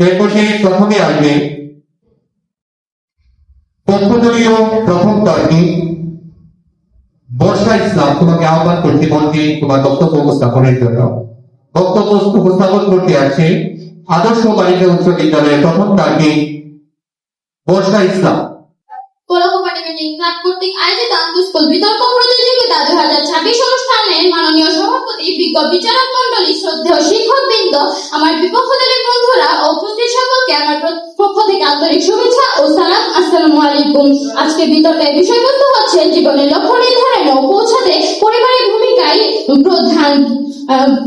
এরপরে প্রথমে আসবে পক্ষদলীয় প্রথম তর্কে বর্ষা ইসলাম। তোমাকে আহ্বান করছি মন্ত্রী তোমার বক্তব্য উপস্থাপনের জন্য। বক্তব্য উপস্থাপন করতে আছে আদর্শ বালিকা উচ্চ বিদ্যালয়ের প্রথম তর্কে বর্ষা ইসলাম। কর্তৃক আয়োজিত আন্তঃস্কুল বিতর্ক প্রতিযোগিতা 2026 অনুষ্ঠানের মাননীয় সভাপতি, বিজ্ঞ বিচারক মন্ডলী, শ্রদ্ধেয় শিক্ষকবৃন্দ, আমার বিপক্ষ দলের বন্ধুরা ও উপস্থিত সকলকে আমার পক্ষ থেকে আন্তরিক শুভেচ্ছা ও সালাম। আসসালামু আলাইকুম। আজকে বিতর্কের বিষয়বস্তু হচ্ছে জীবনের লক্ষ্য নির্ধারণে ও পৌঁছাতে পরিবারের ভূমিকায় প্রধান।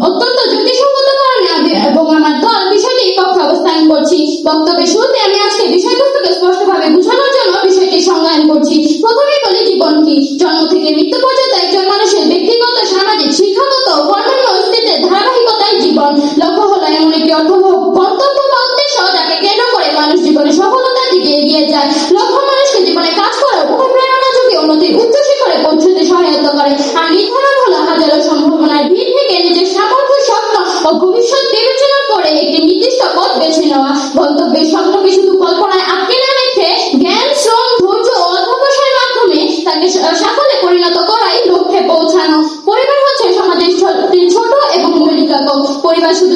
অত্যন্ত যুক্তিসঙ্গত কারণে এবং আমার দল বিষয়টি পক্ষে অবস্থান করছি। বক্তব্যের শুরুতে আমি আজকে বিষয়বস্তুকে স্পষ্টভাবে বোঝানোর জন্য বিষয়টি সংজ্ঞায়ন করছি। প্রথমেই বলি, জীবন কি? জন্ম থেকে মৃত্যু পর্যন্ত একজন মানুষের ব্যক্তিগত, সামাজিক, শিক্ষাগত ও অন্যান্য অস্তিত্বের ধারাবাহিকতায় জীবন। লক্ষ্য হলো এমন একটি অর্থবহ গন্তব্য বা উদ্দেশ্য যাকে কেন্দ্র করে মানুষ জীবনে সফলতার দিকে এগিয়ে যায়। লক্ষ্য মানুষকে জীবনে কাজ করার অনুপ্রেরণা যোগে উন্নতির উচ্চ শিখরে পৌঁছতে সহায়তা করে। আর নির্ধারণ হলো হাজারো সম্ভাবনার ভিড় থেকে নিজের সামর্থ্য, স্বপ্ন ও ভবিষ্যৎ বিবেচনা করে একটি নির্দিষ্ট পথ বেছে নেওয়া। গন্তব্যের স্বপ্নকে শুধু কল্পনায় আটকে না রেখে জ্ঞান, শ্রম, ধৈর্য ও অধ্যবসায়ের মাধ্যমে তাকে সাফল্যে পরিণত করাই লক্ষ্যে পৌঁছানো। পরিবার হচ্ছে সমাজের ছোট এবং মৌলিক একক। পরিবার শুধু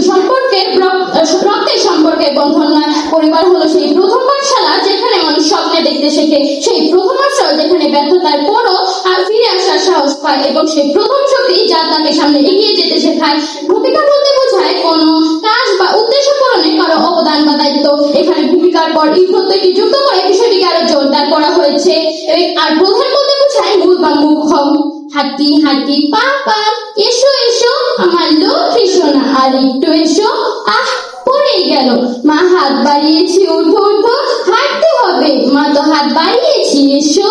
রক্তের সম্পর্কের বন্ধন নয়। পরিবার হলো সেই প্রথম পাঠশালা যেখানে মানুষ স্বপ্নে দেখতে শেখে, সেই প্রথম আশ্রয় যেখানে ব্যর্থতার পরও আর ফিরে আসার সাহস পায়, এবং সেই প্রথম শক্তি যা তাকে সামনে এগিয়ে যেতে শেখায়। ভূমিকা বলতে বোঝায় কোনো কাজ বা উদ্দেশ্য পূরণে কারো অবদান বা দায়িত্ব। এখানে ভূমিকার পর এই প্রত্যয়টি যুক্ত করে বিষয়টিকে আরো জোরদার করা হয়েছে। আর প্রধান বলতে বোঝায় মূল বা মুখ্যম। হাঁটি হাঁটি পা পা, এসো এসো আমার লক্ষ্মী সোনা, আর একটু এসো, আহ পড়েই গেল, মা হাত বাড়িয়েছি, উঠো উঠো, হাঁটতে হবে, মা তো হাত বাড়িয়েছি, এসো।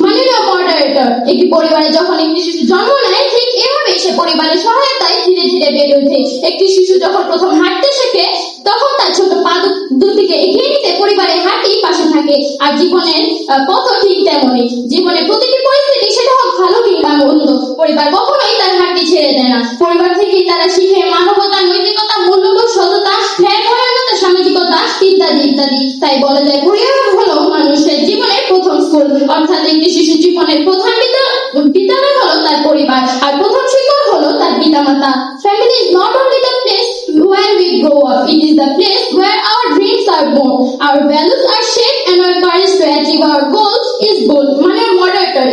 মাননীয় মডারেটর, একটি পরিবারে যখন একটি শিশু জন্ম নেয়, ঠিক এভাবে সে পরিবারের সহায়তায় ধীরে ধীরে বেড়ে ওঠে। একটি শিশু যখন প্রথম হাঁটতে শেখে, তখন তার ছোট পা দুটিকে এগিয়ে নিতে পরিবারের হাঁটি পাশে থাকে। আর জীবনের পথ ঠিক তেমনই। জীবনের প্রতিটি পরিস্থিতি, সেটা হোক ভালো কিংবা মন্দ, পরিবার কখনোই তার হাঁটি ছেড়ে দেয় না। পরিবার থেকেই তারা শিখে মানবতা, নৈতিকতা, মূল্যবোধ, সততা, ন্যায়পরায়ণতা, সামাজিকতা ইত্যাদি ইত্যাদি। তাই বলা যায় পরিবার হলো মানুষের জীবনের প্রথম স্কুল। অর্থাৎ একটি শিশু জীবনের প্রধান বিদ্যালয় হলো তার পরিবার, আর প্রথম শিক্ষক হলো তার পিতামাতা। Family is not only the place where we grow up, it is the place where our dreams are born, our values are shaped, and our courage to achieve our goals is built. মানে moderator,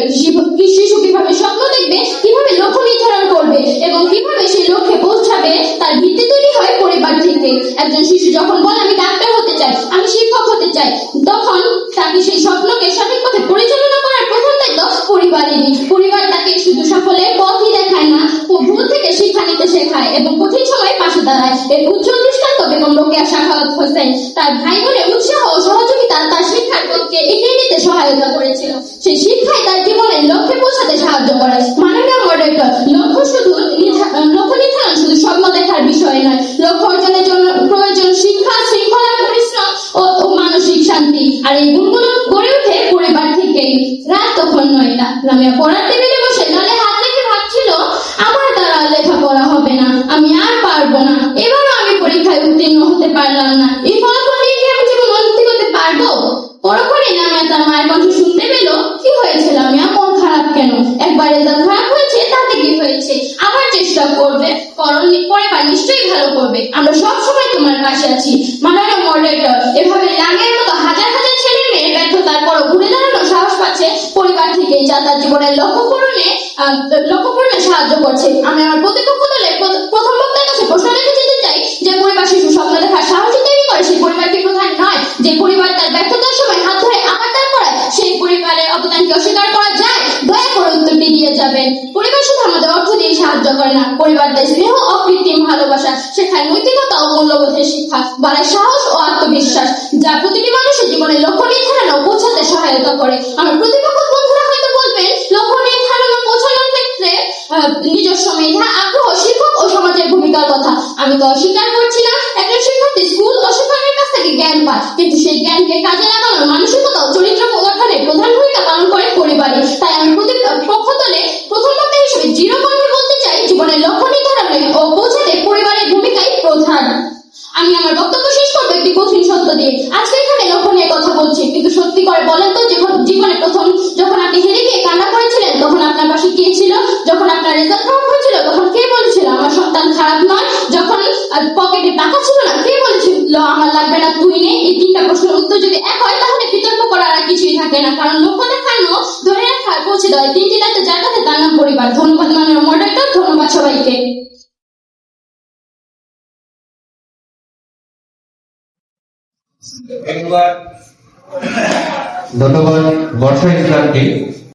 শিশু কিভাবে স্বপ্ন দেখবে, কিভাবে লক্ষ্য নির্ধারণ করবে এবং কিভাবে সেই লক্ষ্যে পৌঁছাবে, তার ভিত্তি তৈরি হয় পরিবার থেকে। একজন শিশু যখন বলে আমি ডাক্তার হতে চাই, আমি শিক্ষক হতে চাই, তখন তাকে সেই স্বপ্নকে সঠিক পথে পরিচালনা করার প্রথম দায়িত্ব পরিবারেরই। পরিবার তাকে শুধু সাফল্যের পথই দেখায় না, ভুল থেকে শিক্ষা নিতে শেখায় এবং কঠিন সময়ে পাশে দাঁড়ায়। এর উজ্জ্বল দৃষ্টান্ত বেগম রোকেয়া সাখাওয়াত হোসেন। তার ভাই বোনের উৎসাহ ও সহযোগিতা তার শিক্ষার পথকে এগিয়ে নিতে সহায়তা করেছিল। সেই শিক্ষাই তার জীবনের লক্ষ্যে পৌঁছাতে সাহায্য করে। মাননীয় মডারেটর, লক্ষ্য নির্ধারণ শুধু স্বপ্ন দেখার বিষয় নয়। লক্ষ্য অর্জনের জন্য প্রয়োজন শিক্ষা, শৃঙ্খলা, পরিশ্রম ও মানসিক শান্তি। আর এই গুণগুলো গড়ে ওঠে পরিবার থেকেই। রাত তখন 9টা। লামিয়া পড়ার টেবিলে বসে গালে হাত রেখে ভাবছিল, আমার দ্বারা লেখাপড়া হবে না, আমি আর পারবো না, এবারও আমি পরীক্ষায় উত্তীর্ণ হতে পারলাম না, এই ফলাফল নিয়ে কি আমি জীবন উন্নতি করতে পারবো? পরপরই লামিয়া তার মায়ের কণ্ঠ শুনতে পেল, কি হয়েছে লামিয়া, মন খারাপ কেন? একবার রেজাল্ট খারাপ হয়েছে, তাতে কি হয়েছে? আবার চেষ্টা করবে, পরিবার নিশ্চয়ই ভালো করবে, আমরা সব সময় তোমার পাশে আছি। মাননীয় মডারেটর, এভাবে লামিয়ার মতো হাজার হাজার ছেলে মেয়ে ব্যর্থতার পরও ঘুরে দাঁড়ানোর সাহস পাচ্ছে পরিবার থেকে, যা তার জীবনের লক্ষ্য পূরণে সাহায্য করছে। আমি আমার প্রতিপক্ষ দলের প্রথম বক্তার কাছে প্রশ্ন রেখে যেতে চাই, যে পরিবার শিশু স্বপ্ন দেখার সাহসী তৈরি করে, সেই পরিবার কি প্রধান নয়? যে পরিবার তার ব্যর্থতার সময় হাত ধরে আবার দাঁড় করায়, সেই পরিবারের অবদানকে অস্বীকার করা যায়? দয়া করে উত্তরটি দিয়ে যাবেন। পরিবার শুধু আমাদের অর্থ দিয়ে সাহায্য করে না, পরিবার দেয় স্নেহ, অকৃত্রিম ভালোবাসা, শেখায় নৈতিকতা ও মূল্যবোধের শিক্ষা, বাড়ায় সাহস ও আত্মবিশ্বাস, যা প্রতিটি মানুষের জীবনের লক্ষ্য নির্ধারণ ও পৌঁছাতে সহায়তা করে। আমার প্রতিপক্ষ বন্ধুরা হয়তো বলবেন, লক্ষ্য নির্ধারণ ও পৌঁছানোর ক্ষেত্রে নিজস্ব মেধা, আগ্রহ, শিক্ষক ও সমাজের ভূমিকার কথা। আমি তো অস্বীকার করছি না, একজন শিক্ষার্থী স্কুল ও শিক্ষকের কাছ থেকে জ্ঞান পায়, কিন্তু সেই জ্ঞানকে কাজে লাগানোর মানসিকতা ও চরিত্র গঠনে প্রধান ভূমিকা পালন করে পরিবারই। তাই আমি পক্ষ দলে প্রথম বক্তা হিসেবে দৃঢ় কণ্ঠে বলতে চাই, জীবনের লক্ষ্য নির্ধারণে ও পৌঁছাতে পরিবারের ভূমিকাই প্রধান। আমি আমার বক্তব্য শেষ করবো একটি কঠিন সত্য দিয়ে। আজকে এখানে লক্ষ্য নিয়ে কথা বলছি, কিন্তু সত্যি করে বলেন তো, জীবনে প্রথম যখন আপনি হেরে গিয়ে কান্না করেছিলেন তখন আপনার পাশে কে ছিল? যখন আপনার রেজাল্ট খারাপ হয়েছিল তখন কে বলেছিল আমার সন্তান খারাপ নয়? যখন পকেটে টাকা ছিল না কে বলেছিল আমার লাগবে না, তুই নে? এই তিনটা প্রশ্নের উত্তর যদি এক হয় তাহলে বিতর্ক করার আর কিছুই থাকে না, কারণ লক্ষ্য দেখানো, ধরে রাখা আর পৌঁছে দেওয়া, এই তিনটি দায়িত্ব যার কাছে তার নাম পরিবার। ধন্যবাদ মাননীয় মডারেটর, ধন্যবাদ সবাইকে। ধন্যবাদ বর্ষা ইসলামকে।